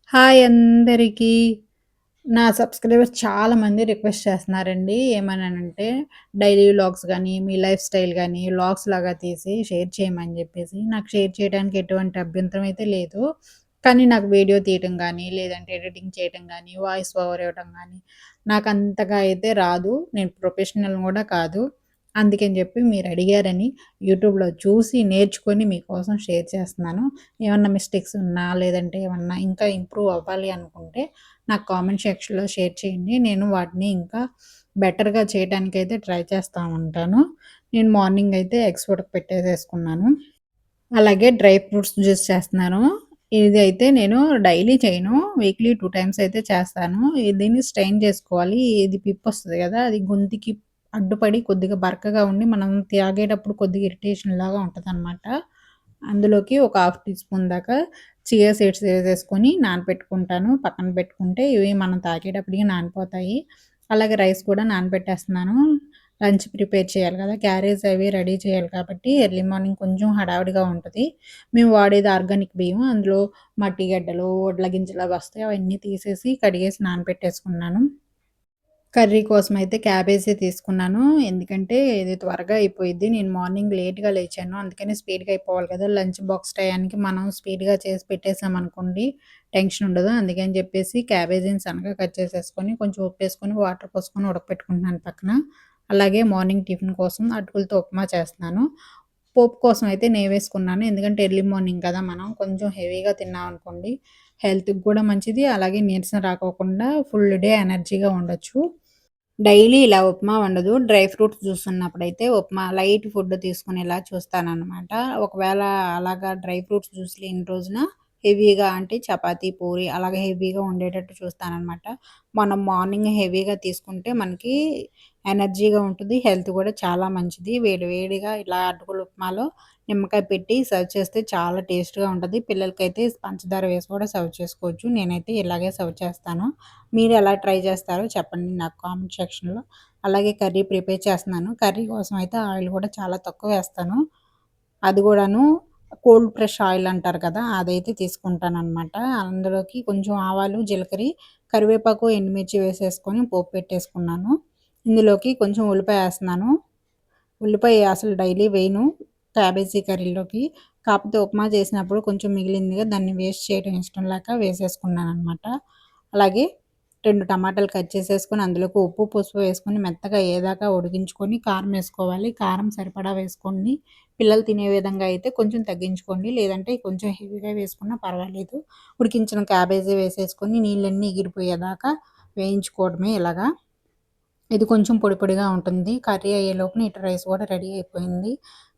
Hi అందరికీ. నా subscribers చాలామంది రిక్వెస్ట్ చేస్తున్నారండి. ఏమననంటే డైలీ వ్లాగ్స్ గానీ, మీ లైఫ్ స్టైల్ గానీ, వ్లాగ్స్ లాగా తీసి షేర్ చేయమని జెప్పేసి. నాకు షేర్ చేయడానికి ఎటువంటి అభ్యంతరం అయితే లేదు. కానీ నాకు వీడియో తీయటం గానీ, లేదంటే ఎడిటింగ్ చేయటం గానీ, వాయిస్ ఓవర్ ఇవ్వటం గానీ, నాకంతగా అయితే రాదు. నేను ప్రొఫెషనల్ గూడా కాదు. అందుకని జెప్పి మీరడిగారని యూట్యూబ్‌లో చూసి నేర్చుకొని మీకోసం షేర్ చేస్తున్నాను. ఏమన్నా మిస్టేక్స్ ఉన్నా, లేదంటే ఏమన్నా ఇంకా ఇంప్రూవ్ అవ్వాలి అనుకుంటే నాకు కామెంట్ సెక్షన్‌లో షేర్ చేయండి. నేను వాటిని ఇంకా బెటర్‌గా చేయటానికైతే ట్రై చేస్తా ఉంటాను. నేను మార్నింగ్ అయితే ఎగ్స్ ఉడకపెట్టేసేసుకున్నాను. అలాగే డ్రై ఫ్రూట్స్ జ్యూస్ చేస్తున్నాను. ఇదైతే నేను డైలీ చేయను. వీక్లీ 2 టైమ్స్ అయితే చేస్తాను. దీన్ని స్ట్రెయిన్ చేసుకోవాలి. ఇది పిప్పొస్తది గదా! అది గొంతుకి అడ్డుపడి కొద్దిగా బరకగా ఉండి మనం తాగేటప్పుడు కొద్దిగా ఇరిటేషన్ లాగా ఉంటదనమాట. అందులోకి ఒక హాఫ్ టీ స్పూన్ దాకా చియా సీడ్స్ ఏసేసుకొని నానబెట్టుకుంటాను. పక్కన పెట్టుకుంటే ఇవి మనం తాగేటప్పటికి నానిపోతాయి. అలాగే రైస్ కూడా నానబెట్టేస్తున్నాను. లంచ్ ప్రిపేర్ చేయాలి కదా! క్యారేజ్ అవి రెడీ చేయాలి కాబట్టి ఎర్లీ మార్నింగ్ కొంచెం హడావిడిగా ఉంటది. మేము వాడేది ఆర్గానిక్ బియ్యం. అందులో మట్టి గడ్డలు, వడ్ల గింజలు అవి వస్తాయి. అవన్నీ తీసేసి కడిగేసి నానబెట్టేసుకున్నాను. కర్రీ కోసమయితే క్యాబేజీ తీసుకున్నాను. ఎందుకంటే ఇది త్వరగా అయిపోయిద్ది. నేను మార్నింగ్ లేట్‌గా లేచాను. అందుకని స్పీడ్‌గా అయిపోవాలి కదా! లంచ్ బాక్స్ టయానికి మనం స్పీడ్‌గా చేసి పెట్టేసామనుకోండి టెన్షన్ ఉండదు. అందుకని చెప్పేసి క్యాబేజీని సన్నగా కట్ చేసేసుకొని, కొంచెం ఉప్పేసుకొని, వాటర్ పోసుకొని ఉడకపెట్టుకుంటున్నాను పక్కన. అలాగే మార్నింగ్ టిఫిన్ కోసం అటుకులతో ఉప్మా చేస్తున్నాను. పోపు కోసం అయితే నెయ్యేసుకున్నాను. ఎందుకంటే ఎర్లీ మార్నింగ్ కదా! మనం కొంచెం హెవీగా తిన్నామనుకోండి హెల్త్‌కి కూడా మంచిది. అలాగే నీరసం రాకోకుండా ఫుల్ డే ఎనర్జీగా ఉండొచ్చు. డైలీ ఇలా ఉప్మా వండదు. డ్రై ఫ్రూట్స్ జ్యూస్ ఉన్నప్పుడైతే ఉప్మా లైట్ ఫుడ్ తీసుకునేలా చూస్తాననమాట. ఒకవేళ అలాగా డ్రై ఫ్రూట్స్ జ్యూస్ లేని రోజున హెవీగా అంటే చపాతీ, పూరి అలాగే హెవీగా ఉండేటట్టు చూస్తాననమాట. మనం మార్నింగ్ హెవీగా తీసుకుంటే మనకి ఎనర్జీగా ఉంటుంది. హెల్త్ కూడా చాలా మంచిది. వేడి వేడిగా ఇలా అటుకుల ఉప్మాలో నిమ్మకాయ పెట్టి సర్వ్ చేస్తే చాలా టేస్ట్‌గా ఉంటది. పిల్లలకైతే పంచదార వేసి కూడా సర్వ్ చేసుకోవచ్చు. నేనైతే ఇలాగే సర్వ్ చేస్తాను. మీరెలా ట్రై చేస్తారో చెప్పండి నాకు కామెంట్ సెక్షన్‌లో. అలాగే కర్రీ ప్రిపేర్ చేస్తున్నాను. కర్రీ కోసం అయితే ఆయిల్ కూడా చాలా తక్కువ వేస్తాను. అది గూడాను కోల్డ్ ప్రెస్ ఆయిల్ అంటారు కదా! అదైతే తీసుకుంటాననమాట. అందులోకి కొంచెం ఆవాలు, జీలకర్ర, కరివేపాకు, ఎండుమిర్చి వేసేసుకొని పోపు పెట్టేసుకున్నాను. ఇందులోకి కొంచెం ఉల్లిపాయ ఏస్తన్నాను. ఉల్లిపాయ అసలు డైలీ వేయను క్యాబేజీ కర్రీలోకి. కాకపోతే ఉప్మా చేసినప్పుడు కొంచెం మిగిలిందిగా దాన్ని వేస్ట్ చేయడం ఇష్టం లేక వేసేసుకున్నాననమాట. అలాగే 2 టమాటాలు కట్ చేసేసుకొని అందులోకి ఉప్పు, పసుపు వేసుకొని మెత్తగా అయ్యేదాకా ఉడికించుకొని కారం ఏసుకోవాలి. కారం సరిపడా వేసుకోండి. పిల్లలు తినే విధంగా అయితే కొంచెం తగ్గించుకోండి. లేదంటే కొంచెం హెవీగా వేసుకున్నా పర్వాలేదు. ఉడికించిన క్యాబేజీ వేసేసుకొని నీళ్ళన్నీ ఎగిరిపోయేదాకా వేయించుకోవడమే ఇలాగా. ఇది కొంచెం పొడి పొడిగా ఉంటుంది. కర్రీ అయ్యేలోపున ఇటు రైస్ కూడా రెడీ అయిపోయింది.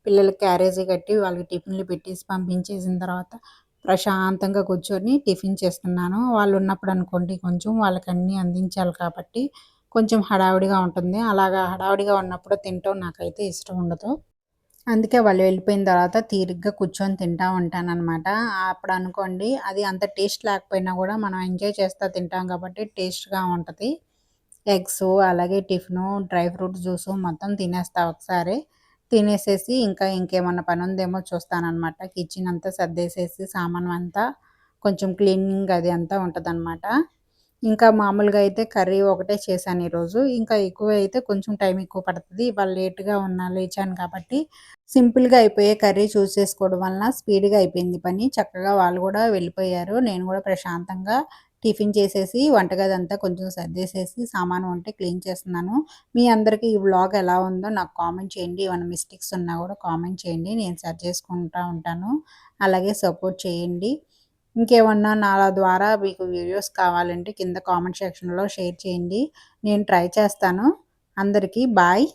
పిల్లలకి క్యారేజీ కట్టి వాళ్ళకి టిఫిన్‌లు పెట్టేసి పంపించేసిన తర్వాత ప్రశాంతంగా కూర్చొని టిఫిన్ చేస్తున్నాను. వాళ్ళున్నప్పుడు అనుకోండి కొంచెం వాళ్ళకన్నీ అందించాలి కాబట్టి కొంచెం హడావిడిగా ఉంటుంది. అలాగా హడావిడిగా ఉన్నప్పుడు తినటం నాకైతే ఇష్టం ఉండదు. అందుకే వాళ్ళు వెళ్ళిపోయిన తర్వాత తీరిగ్గా కూర్చొని తింటా ఉంటాననమాట. అప్పుడనుకోండి అది అంత టేస్ట్ లేకపోయినా గూడా మనం ఎంజాయ్ చేస్తా తింటాం కాబట్టి టేస్ట్‌గా ఉంటది. ఎగ్సు, అలాగే టిఫిను, డ్రై ఫ్రూట్ జ్యూసు మొత్తం తినేస్తా ఒకసారే. తినేసేసి ఇంకా ఇంకేమన్నా పనుందేమో చూస్తాననమాట. కిచెన్ అంతా సర్దేసేసి సామానంతా కొంచెం క్లీనింగ్ అది అంతా ఉంటదనమాట. ఇంకా మామూలుగా అయితే కర్రీ ఒకటే చేశాను ఈరోజు. ఇంకా ఎక్కువ అయితే కొంచెం టైం ఎక్కువ పడతది. ఇవాళ లేట్‌గా లేచాను కాబట్టి సింపుల్‌గా అయిపోయే కర్రీ చూస్ చేసుకోవడం వలన స్పీడ్‌గా అయిపోయింది పని. చక్కగా వాళ్ళు గూడా వెళ్ళిపోయారు. నేను గూడా ప్రశాంతంగా టిఫిన్ చేసేసి వంటగదంతా కొంచెం సర్దేసేసి సామాను ఉంటే క్లీన్ చేస్తున్నాను. మీ అందరికి ఈ వ్లాగ్ ఎలా ఉందో నాకు కామెంట్ చేయండి. ఏమన్నా మిస్టేక్స్ ఉన్నా గూడా కామెంట్ చేయండి. నేను సరి చేసుకుంటా ఉంటాను. అలాగే సపోర్ట్ చేయండి. ఇంకేమన్నా నా ద్వారా మీకు వీడియోస్ కావాలంటే కింద కామెంట్ సెక్షన్‌లో షేర్ చేయండి. నేను ట్రై చేస్తాను. అందరికీ బాయ్.